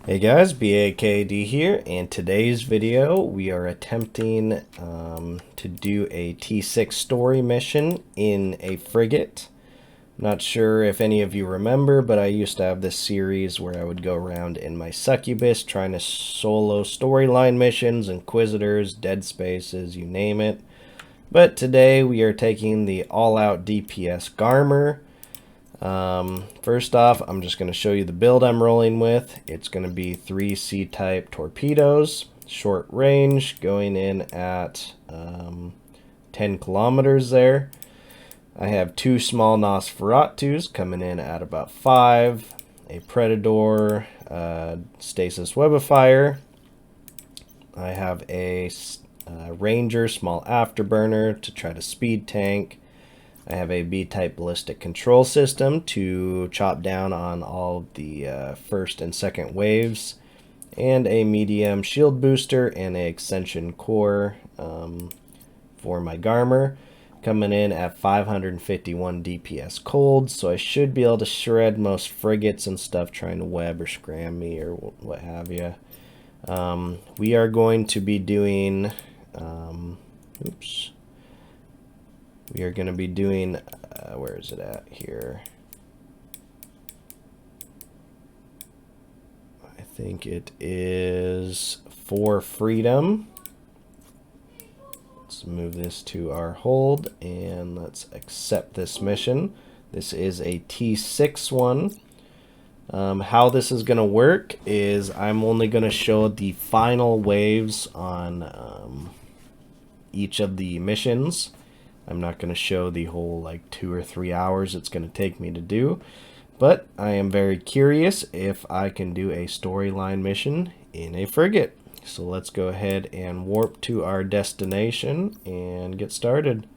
Hey guys, BAKD here. In today's video, we are attempting to do a T6 story mission in a frigate. Not sure if any of you remember, but I used to have this series where I would go around in my succubus trying to solo storyline missions, inquisitors, dead spaces, you name it. But today we are taking the all-out DPS Garmer. First off, I'm just going to show you the build I'm rolling with. It's going to be 3 C-type torpedoes, short range, going in at 10 kilometers there. I have 2 small Nosferatus coming in at about 5, a Predator, Stasis Webifier. I have a Ranger small afterburner to try to speed tank. I have a B-type ballistic control system to chop down on all of the first and second waves, and a medium shield booster and a extension core for my Garmer, coming in at 551 DPS cold, so I should be able to shred most frigates and stuff trying to web or scram me or what have you. We are going to be doing... We are going to be doing, where is it at here? I think it is for Freedom. Let's move this to our hold and let's accept this mission. This is a T6 one. How this is going to work is I'm only going to show the final waves on each of the missions. I'm not going to show the whole like 2 or 3 hours it's going to take me to do, but I am very curious if I can do a storyline mission in a frigate. So let's go ahead and warp to our destination and get started.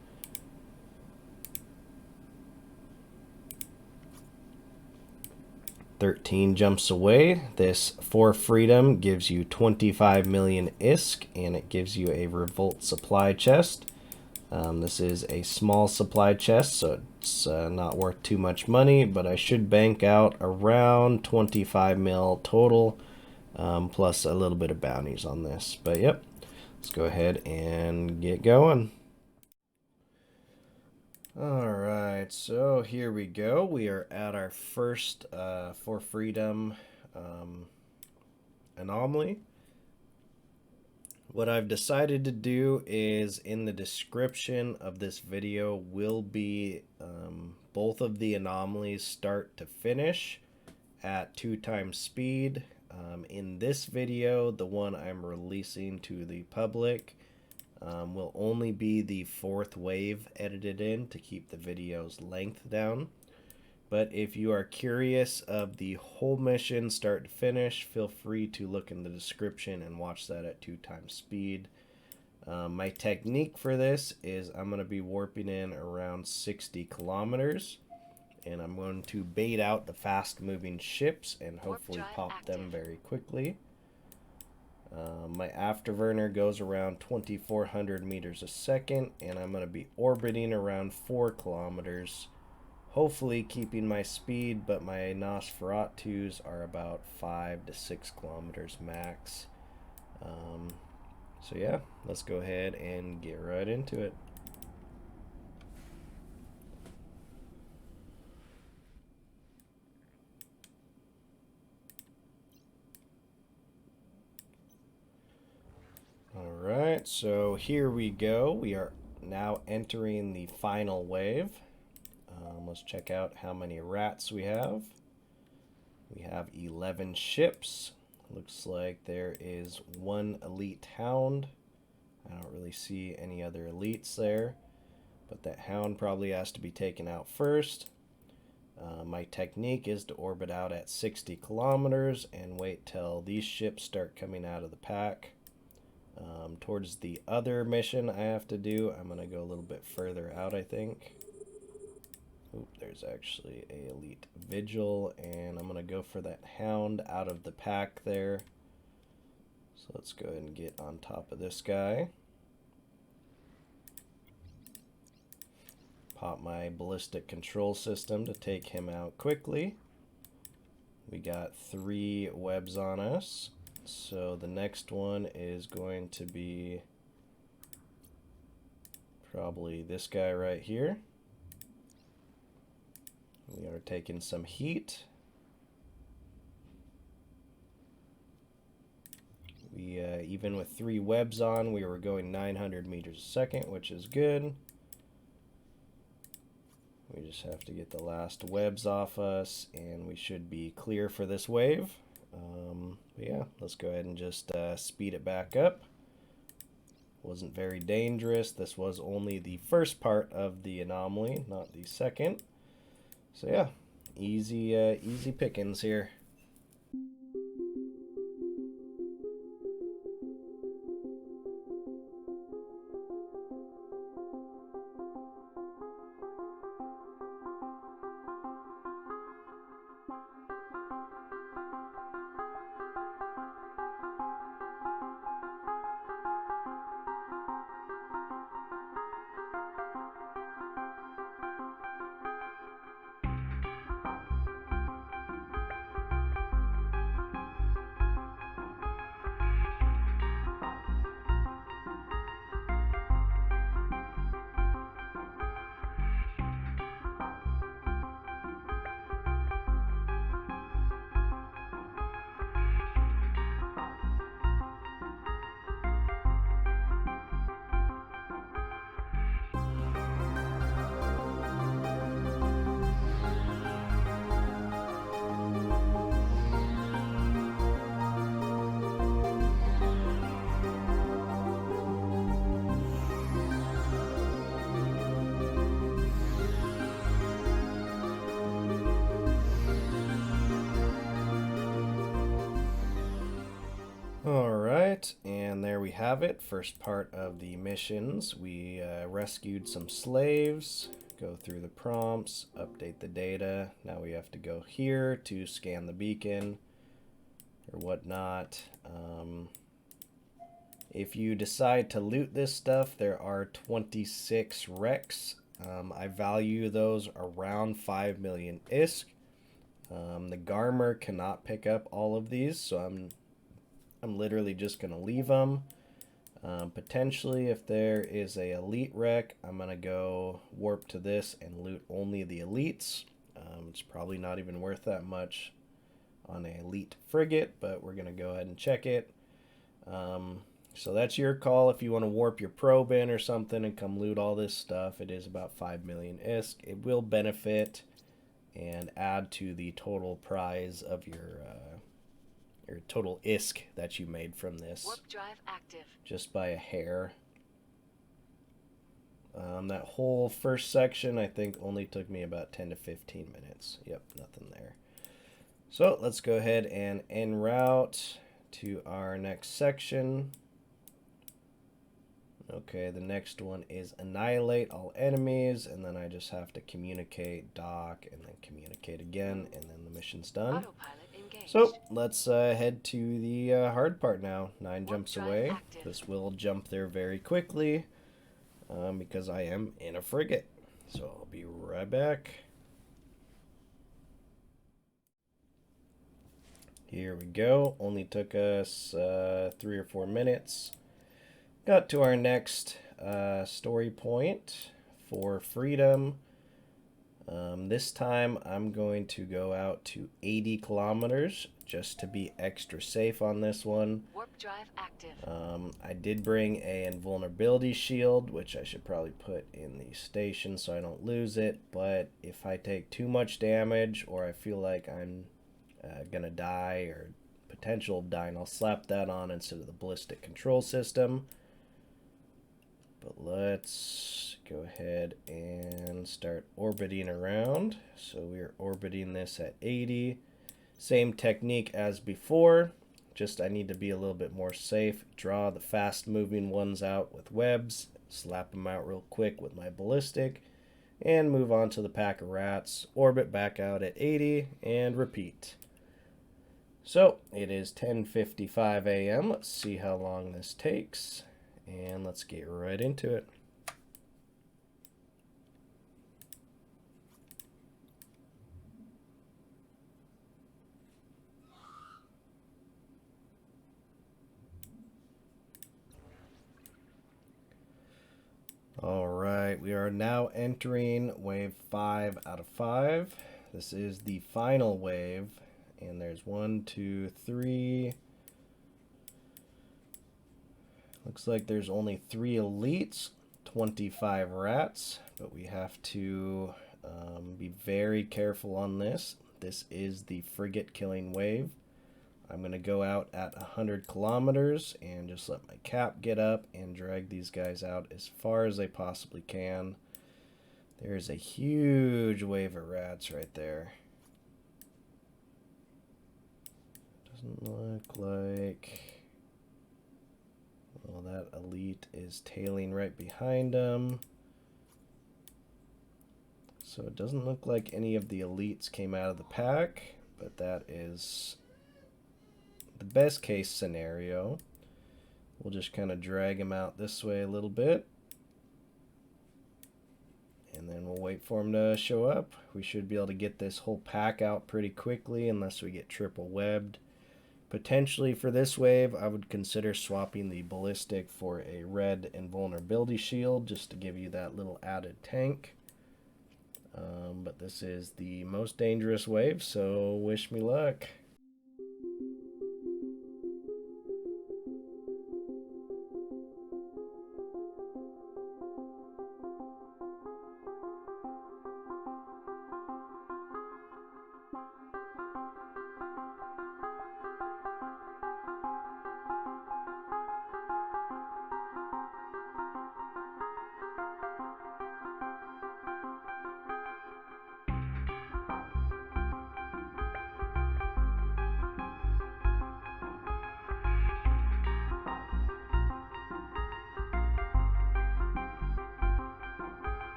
"13 jumps away. This for Freedom gives you 25 million ISK, and it gives you a Revolt supply chest. This is a small supply chest, so it's not worth too much money, but I should bank out around 25 mil total, plus a little bit of bounties on this. But yep, let's go ahead and get going. Alright, so here we go. We are at our first for Freedom Anomaly. What I've decided to do is in the description of this video will be both of the anomalies start to finish at 2 times speed. In this video, the one I'm releasing to the public will only be the 4th wave edited in to keep the video's length down. But if you are curious of the whole mission start to finish, feel free to look in the description and watch that at 2 times speed. My technique for this is I'm going to be warping in around 60 kilometers, and I'm going to bait out the fast moving ships and hopefully pop them very quickly. My afterburner goes around 2,400 meters a second, and I'm going to be orbiting around 4 kilometers. Hopefully keeping my speed, but my Nosferatus are about 5 to 6 kilometers max. So yeah, let's go ahead and get right into it. Alright, so here we go. We are now entering the final wave. Let's check out how many rats we have. We have 11 ships. Looks like there is 1 elite hound. I don't really see any other elites there, but that hound probably has to be taken out first. My technique is to orbit out at 60 kilometers and wait till these ships start coming out of the pack. Towards the other mission I have to do, I'm going to go a little bit further out, I think. Oop, there's actually a elite vigil, and I'm going to go for that hound out of the pack there. So let's go ahead and get on top of this guy. Pop my ballistic control system to take him out quickly. We got 3 webs on us. So the next one is going to be probably this guy right here. We are taking some heat. We even with 3 webs on, we were going 900 meters a second, which is good. We just have to get the last webs off us, and we should be clear for this wave. But yeah, let's go ahead and just speed it back up. Wasn't very dangerous. This was only the first part of the anomaly, not the second. So yeah, easy pickings here. Alright, and there we have it. First part of the missions. We rescued some slaves, go through the prompts, update the data. Now we have to go here to scan the beacon or whatnot. If you decide to loot this stuff, there are 26 wrecks. I value those around 5 million ISK. The Garmer cannot pick up all of these, so I'm literally just going to leave them. Potentially, if there is a elite wreck, I'm going to go warp to this and loot only the elites. It's probably not even worth that much on an elite frigate, but we're going to go ahead and check it. So that's your call if you want to warp your probe in or something and come loot all this stuff. It is about 5 million ISK. It will benefit and add to the total prize of your total ISK that you made from this. Warp drive active. Just by a hair. That whole first section I think only took me about 10 to 15 minutes. Yep, nothing there. So let's go ahead and en route to our next section. Okay, the next one is annihilate all enemies, and then I just have to communicate, dock, and then communicate again, and then the mission's done. Autopilot engaged. So let's head to the hard part now. 9 Warp jumps drive away. active. This will jump there very quickly because I am in a frigate. So I'll be right back. Here we go. Only took us 3 or 4 minutes. Got to our next story point for Freedom. This time I'm going to go out to 80 kilometers just to be extra safe on this one. Warp drive active. I did bring an invulnerability shield, which I should probably put in the station so I don't lose it. But if I take too much damage or I feel like I'm gonna die or potential of dying, I'll slap that on instead of the ballistic control system. But let's go ahead and start orbiting around. So we're orbiting this at 80. Same technique as before, just I need to be a little bit more safe. Draw the fast moving ones out with webs, slap them out real quick with my ballistic, and move on to the pack of rats, orbit back out at 80, and repeat. So it is 10:55 a.m. Let's see how long this takes. And let's get right into it. All right, we are now entering wave 5 out of 5. This is the final wave, and there's 1, 2, 3. Looks like there's only 3 elites, 25 rats, but we have to be very careful on this. This is the frigate killing wave. I'm going to go out at 100 kilometers and just let my cap get up and drag these guys out as far as they possibly can. There's a huge wave of rats right there. Doesn't look like... Well, that elite is tailing right behind them. So it doesn't look like any of the elites came out of the pack, but that is the best case scenario. We'll just kind of drag him out this way a little bit. And then we'll wait for him to show up. We should be able to get this whole pack out pretty quickly unless we get triple webbed. Potentially for this wave, I would consider swapping the ballistic for a red invulnerability shield just to give you that little added tank. But this is the most dangerous wave, so wish me luck.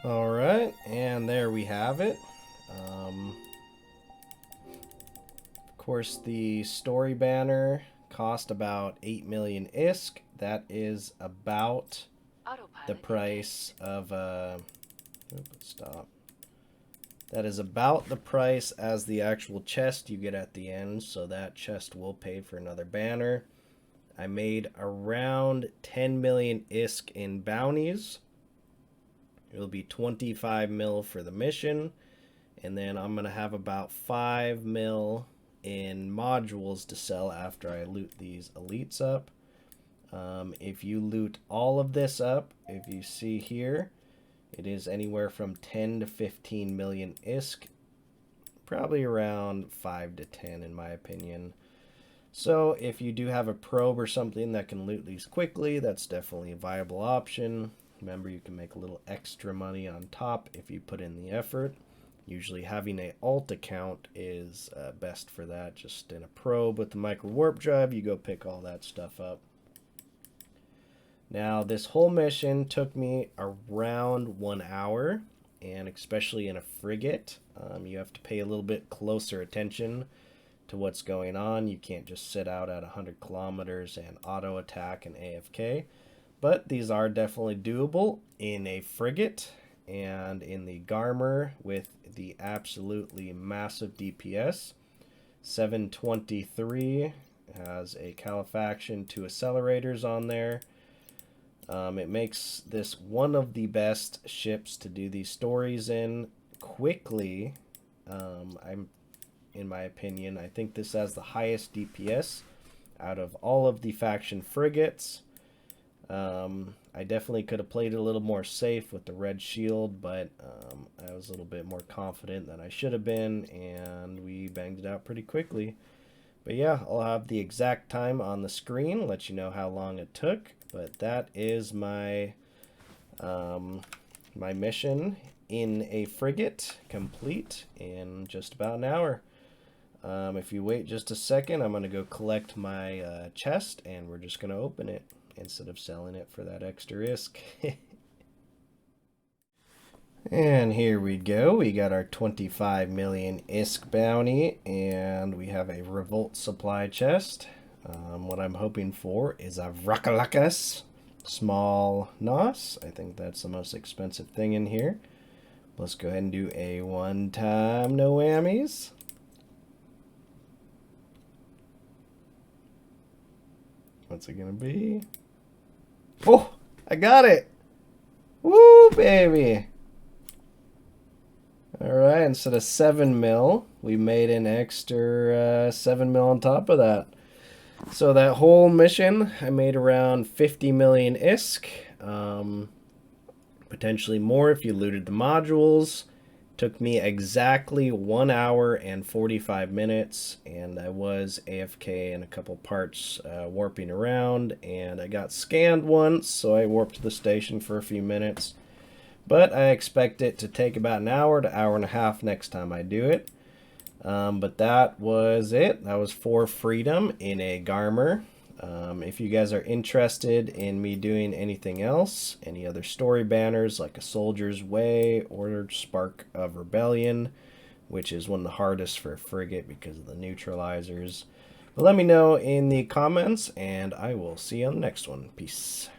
Alright, and there we have it. Of course, the story banner cost about 8 million ISK. That is about Autopilot the price of stop. That is about the price as the actual chest you get at the end, so that chest will pay for another banner. I made around 10 million ISK in bounties. It'll be 25 mil for the mission, and then I'm gonna have about 5 mil in modules to sell after I loot these elites up. If you loot all of this up, if you see here, it is anywhere from 10 to 15 million ISK, probably around 5 to 10 in my opinion. So if you do have a probe or something that can loot these quickly, that's definitely a viable option. Remember, you can make a little extra money on top if you put in the effort. Usually having a alt account is best for that. Just in a probe with the micro warp drive, you go pick all that stuff up. Now, this whole mission took me around 1 hour, and especially in a frigate, you have to pay a little bit closer attention to what's going on. You can't just sit out at 100 kilometers and auto attack and AFK. But these are definitely doable in a frigate and in the Garmer with the absolutely massive DPS. 723 has a calefaction, 2 accelerators on there. It makes this one of the best ships to do these stories in quickly. In my opinion, I think this has the highest DPS out of all of the faction frigates. I definitely could have played it a little more safe with the red shield, but I was a little bit more confident than I should have been, and we banged it out pretty quickly. But yeah, I'll have the exact time on the screen, let you know how long it took. But that is my my mission in a frigate complete in just about an hour. If you wait just a second, I'm going to go collect my chest, and we're just going to open it instead of selling it for that extra ISK. And here we go. We got our 25 million ISK bounty, and we have a Revolt supply chest. What I'm hoping for is a Rakalakas small NOS. I think that's the most expensive thing in here. Let's go ahead and do a one-time no whammies. What's it gonna be? Oh, I got it! Woo, baby! Alright, instead of 7 mil, we made an extra 7 mil on top of that. So that whole mission, I made around 50 million ISK. Potentially more if you looted the modules. Took me exactly 1 hour and 45 minutes, and I was AFK in a couple parts warping around, and I got scanned once, so I warped to the station for a few minutes. But I expect it to take about an hour to hour and a half next time I do it. But that was it. That was for Freedom in a Garmer. If you guys are interested in me doing anything else, any other story banners like A Soldier's Way or Spark of Rebellion, which is one of the hardest for a frigate because of the neutralizers, but let me know in the comments, and I will see you on the next one. Peace.